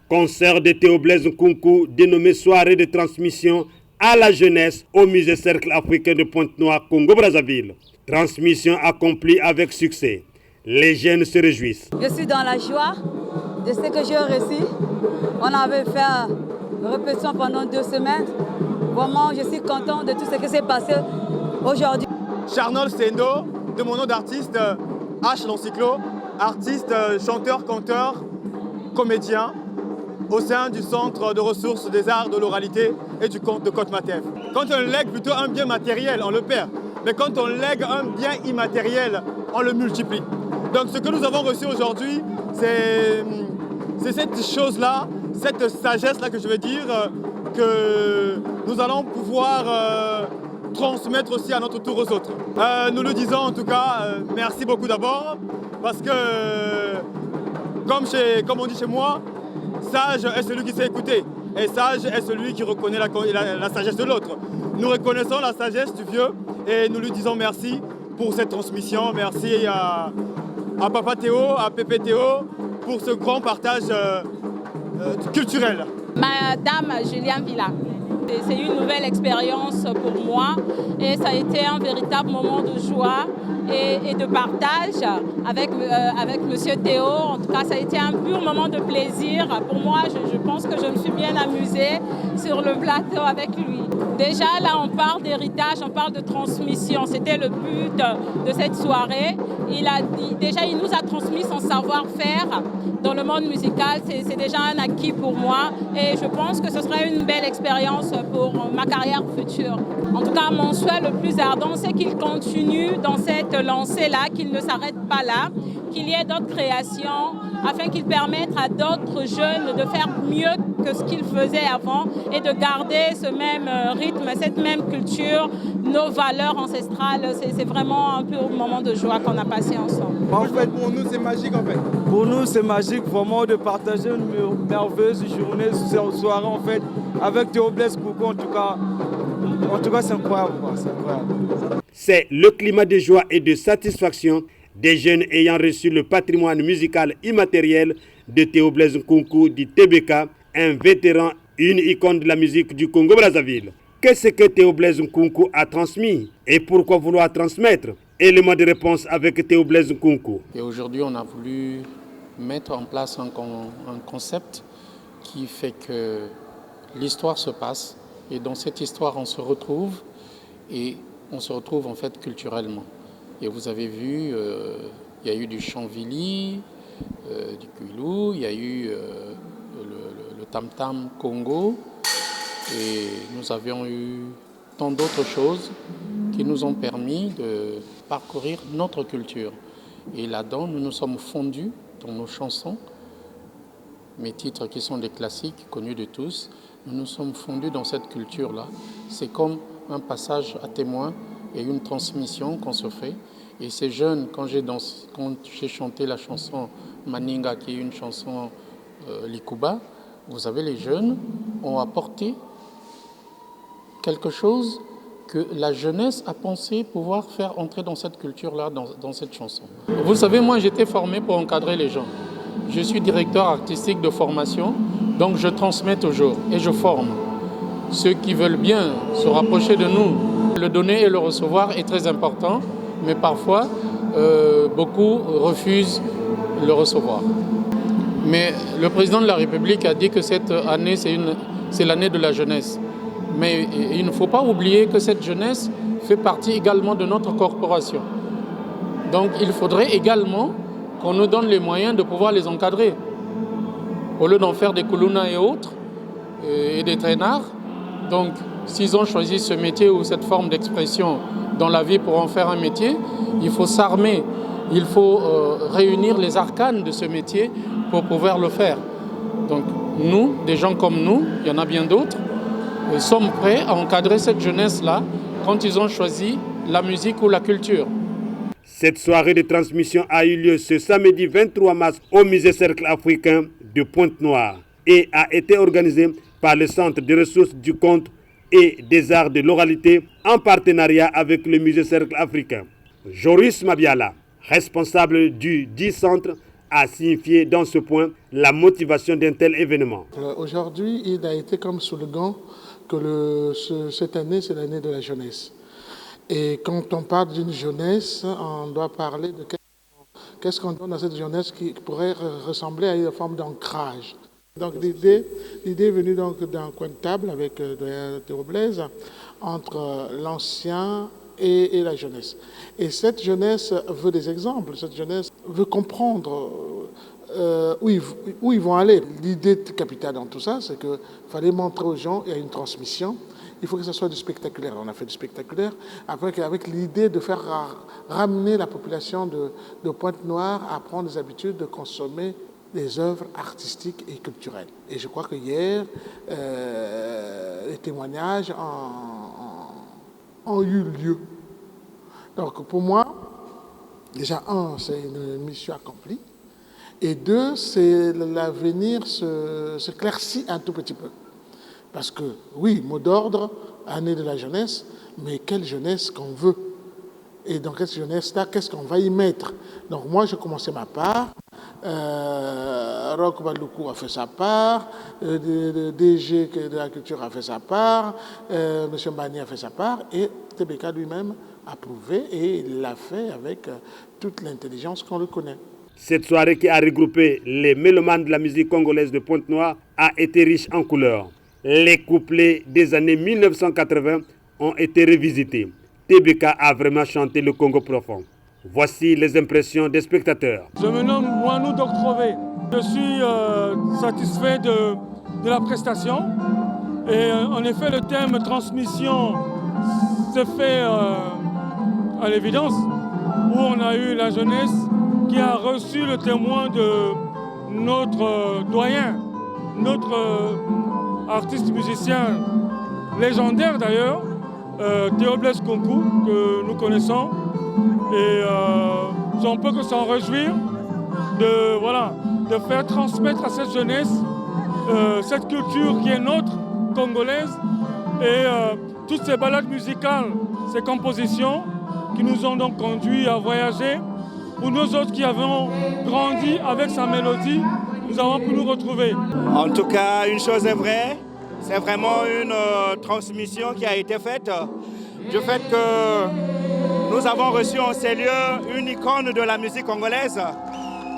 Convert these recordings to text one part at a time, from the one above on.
Concert de Théo Blaise Nkunku dénommé Soirée de transmission à la jeunesse au musée Cercle africain de Pointe-Noire, Congo-Brazzaville. Transmission accomplie avec succès. Les jeunes se réjouissent. Je suis dans la joie de ce que j'ai reçu. On avait fait une répétition pendant 2 semaines. Vraiment, je suis content de tout ce qui s'est passé aujourd'hui. Charnol Sendo, de mon nom d'artiste, H l'Encyclo, artiste, chanteur, conteur, comédien, au sein du Centre de ressources des arts de l'oralité et du conte de Côte-Matève. Quand on lègue plutôt un bien matériel, on le perd. Mais quand on lègue un bien immatériel, on le multiplie. Donc ce que nous avons reçu aujourd'hui, c'est cette chose-là, cette sagesse-là que je veux dire, que nous allons pouvoir transmettre aussi à notre tour aux autres. Nous le disons en tout cas, merci beaucoup d'abord, parce que comme on dit chez moi, sage est celui qui sait écouter, et sage est celui qui reconnaît la sagesse de l'autre. Nous reconnaissons la sagesse du vieux et nous lui disons merci pour cette transmission. Merci à Papa Théo, à Pépé Théo pour ce grand partage culturel. Madame Julien Villa. C'est une nouvelle expérience pour moi et ça a été un véritable moment de joie et de partage avec Monsieur Théo. En tout cas, ça a été un pur moment de plaisir. Pour moi, je pense que je me suis bien amusée sur le plateau avec lui. Déjà, là, on parle d'héritage, on parle de transmission. C'était le but de cette soirée. Il nous a transmis son savoir-faire dans le monde musical. C'est déjà un acquis pour moi et je pense que ce sera une belle expérience pour ma carrière future. En tout cas, mon souhait le plus ardent, c'est qu'il continue dans cette lancée-là, qu'il ne s'arrête pas là, qu'il y ait d'autres créations, afin qu'il permette à d'autres jeunes de faire mieux que ce qu'ils faisaient avant et de garder ce même rythme, cette même culture, nos valeurs ancestrales. C'est vraiment un peu un moment de joie qu'on a passé ensemble. En fait, pour nous, c'est magique en fait. Pour nous, c'est magique vraiment de partager une merveilleuse journée, soirée en fait, avec Théo Blaise Nkunku en tout cas, c'est incroyable. C'est le climat de joie et de satisfaction des jeunes ayant reçu le patrimoine musical immatériel de Théo Blaise Nkunku du TBK, un vétéran, une icône de la musique du Congo-Brazzaville. Qu'est-ce que Théo Blaise Nkunku a transmis et pourquoi vouloir transmettre? Élément de réponse avec Théo Blaise Nkunku. Et aujourd'hui, on a voulu mettre en place un concept qui fait que l'histoire se passe et dans cette histoire, on se retrouve en fait culturellement. Et vous avez vu, il y a eu du Chanvili, du Kuilou, il y a eu le Tam-Tam Congo et nous avions eu tant d'autres choses qui nous ont permis de parcourir notre culture. Et là-dedans, nous nous sommes fondus dans nos chansons, mes titres qui sont des classiques connus de tous, nous nous sommes fondus dans cette culture-là. C'est comme un passage à témoin et une transmission qu'on se fait. Et ces jeunes, quand j'ai chanté la chanson Maninga, qui est une chanson Likuba, vous savez, les jeunes ont apporté quelque chose que la jeunesse a pensé pouvoir faire entrer dans cette culture-là, dans cette chanson. Vous savez, moi, j'étais formé pour encadrer les gens. Je suis directeur artistique de formation, donc je transmets toujours et je forme. Ceux qui veulent bien se rapprocher de nous, le donner et le recevoir est très important, mais parfois, beaucoup refusent le recevoir. Mais le président de la République a dit que cette année, c'est l'année de la jeunesse. Mais il ne faut pas oublier que cette jeunesse fait partie également de notre corporation. Donc il faudrait également qu'on nous donne les moyens de pouvoir les encadrer. Au lieu d'en faire des koulouna et autres, et des traînards. Donc s'ils ont choisi ce métier ou cette forme d'expression dans la vie pour en faire un métier, il faut s'armer, il faut réunir les arcanes de ce métier pour pouvoir le faire. Donc nous, des gens comme nous, il y en a bien d'autres, sommes prêts à encadrer cette jeunesse-là quand ils ont choisi la musique ou la culture. Cette soirée de transmission a eu lieu ce samedi 23 mars au musée Cercle africain de Pointe-Noire et a été organisée par le Centre de ressources du conte et des arts de l'oralité en partenariat avec le musée Cercle africain. Joris Mabiala, responsable du dit centre, a signifié dans ce point la motivation d'un tel événement. Aujourd'hui, il a été comme slogan que cette année, c'est l'année de la jeunesse. Et quand on parle d'une jeunesse, on doit parler de qu'est-ce qu'on donne à cette jeunesse qui pourrait ressembler à une forme d'ancrage. Donc l'idée est venue donc d'un coin de table avec Théo Blaise entre l'ancien et la jeunesse. Et cette jeunesse veut des exemples, cette jeunesse veut comprendre où ils vont aller. L'idée capitale dans tout ça, c'est qu'il fallait montrer aux gens qu'il y a une transmission. Il faut que ce soit du spectaculaire. On a fait du spectaculaire avec l'idée de faire ramener la population de Pointe-Noire à prendre des habitudes de consommer des œuvres artistiques et culturelles. Et je crois que hier, les témoignages ont eu lieu. Donc pour moi, déjà, c'est une mission accomplie. Et deux, c'est l'avenir s'éclaircit un tout petit peu. Parce que, oui, mot d'ordre, année de la jeunesse, mais quelle jeunesse qu'on veut? Et dans cette jeunesse-là, qu'est-ce qu'on va y mettre? Donc moi, j'ai commencé ma part. Roch Baloukou a fait sa part. Le DG de la culture a fait sa part. M. Mbani a fait sa part. Et TBK lui-même a prouvé et il l'a fait avec toute l'intelligence qu'on le connaît. Cette soirée qui a regroupé les mélomanes de la musique congolaise de Pointe-Noire a été riche en couleurs. Les couplets des années 1980 ont été revisités. TBK a vraiment chanté le Congo profond. Voici les impressions des spectateurs. Je me nomme Mouanou Doctrové. Je suis satisfait de la prestation. Et en effet, le thème transmission se fait à l'évidence, où on a eu la jeunesse qui a reçu le témoin de notre doyen, notre artiste musicien légendaire d'ailleurs, Théo Blaise Kunku, que nous connaissons. Et on peut que s'en réjouir de faire transmettre à cette jeunesse cette culture qui est notre, congolaise, et toutes ces balades musicales, ces compositions qui nous ont donc conduits à voyager, pour nous autres qui avons grandi avec sa mélodie, nous avons pu nous retrouver. En tout cas, une chose est vraie, c'est vraiment une transmission qui a été faite du fait que nous avons reçu en ces lieux une icône de la musique congolaise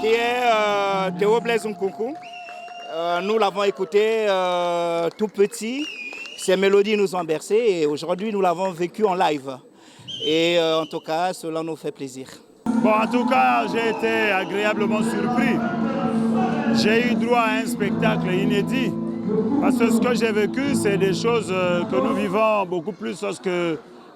qui est Théo Blaise Kunku. Nous l'avons écouté tout petit, ses mélodies nous ont bercés et aujourd'hui nous l'avons vécu en live. Et en tout cas, cela nous fait plaisir. Bon, en tout cas, j'ai été agréablement surpris. J'ai eu droit à un spectacle inédit. Parce que ce que j'ai vécu, c'est des choses que nous vivons beaucoup plus lorsque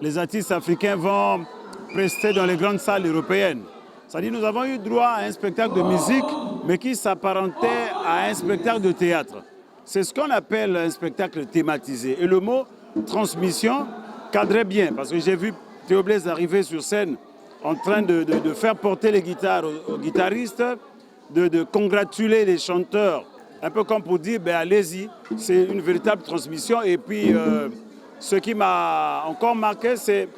les artistes africains vont prester dans les grandes salles européennes. C'est-à-dire nous avons eu droit à un spectacle de musique, mais qui s'apparentait à un spectacle de théâtre. C'est ce qu'on appelle un spectacle thématisé. Et le mot transmission cadrait bien, parce que j'ai vu Théo Blaise arriver sur scène en train de faire porter les guitares aux guitaristes, de congratuler les chanteurs, un peu comme pour dire, ben, allez-y, c'est une véritable transmission. Et puis, ce qui m'a encore marqué, c'est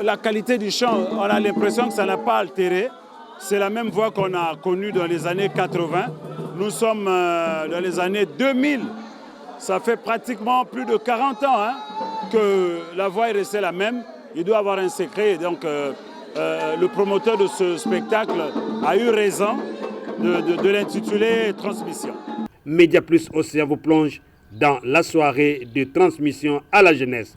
la qualité du chant. On a l'impression que ça n'a pas altéré. C'est la même voix qu'on a connue dans les années 80. Nous sommes dans les années 2000. Ça fait pratiquement plus de 40 ans que la voix est restée la même. Il doit avoir un secret. Et donc, le promoteur de ce spectacle a eu raison de l'intituler Transmission. Média Plus Océan vous plonge dans la soirée de transmission à la jeunesse.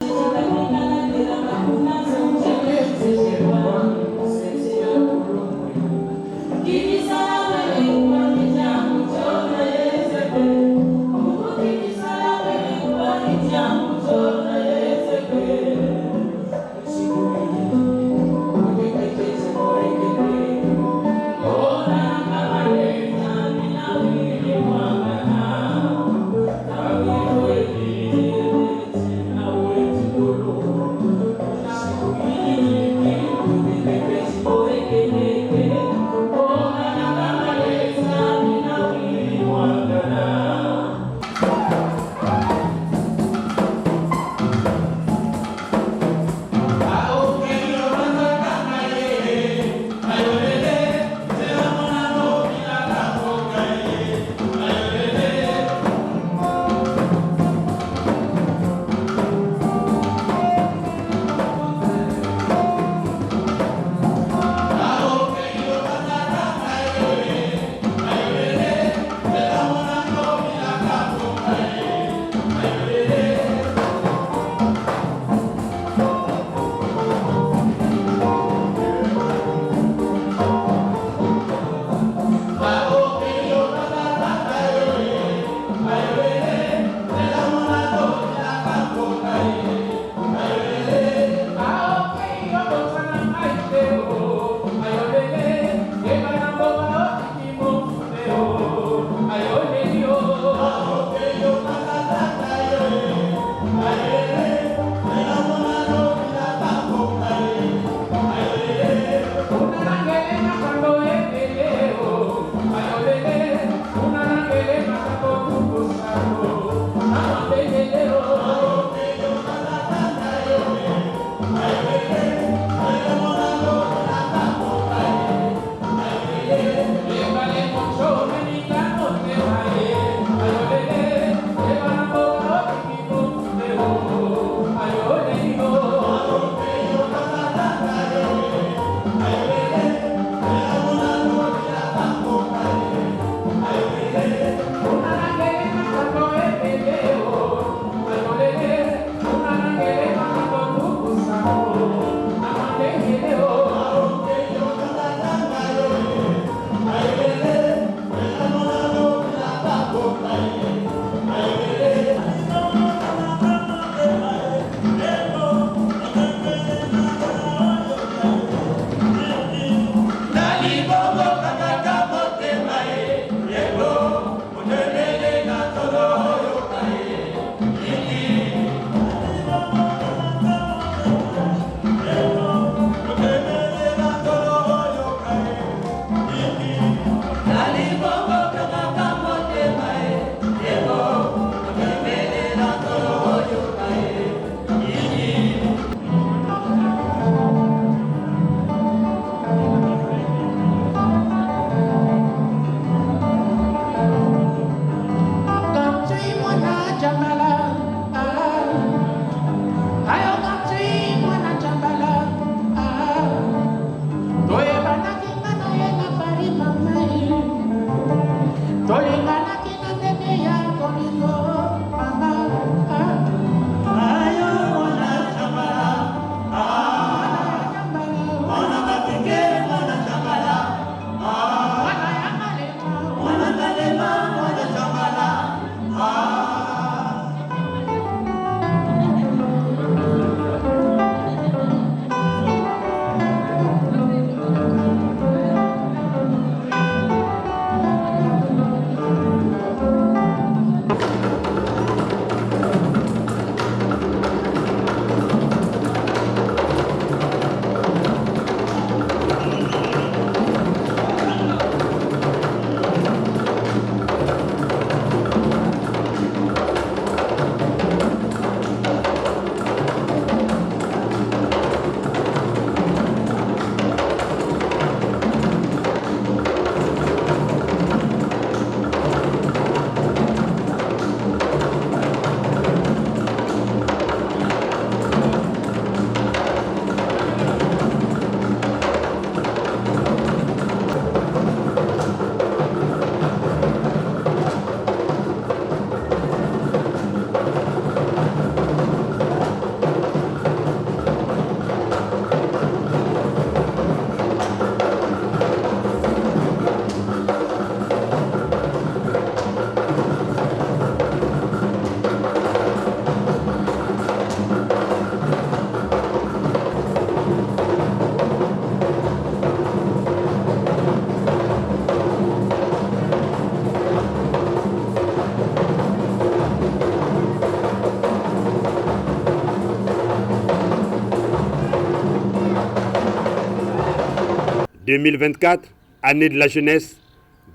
2024, année de la jeunesse.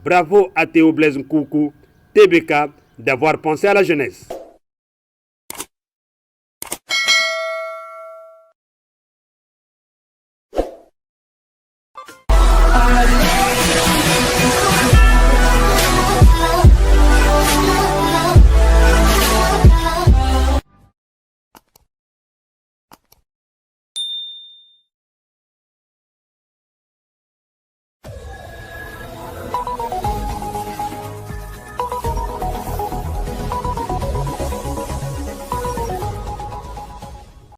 Bravo à Théo Blaise Nkunku, TBK, d'avoir pensé à la jeunesse.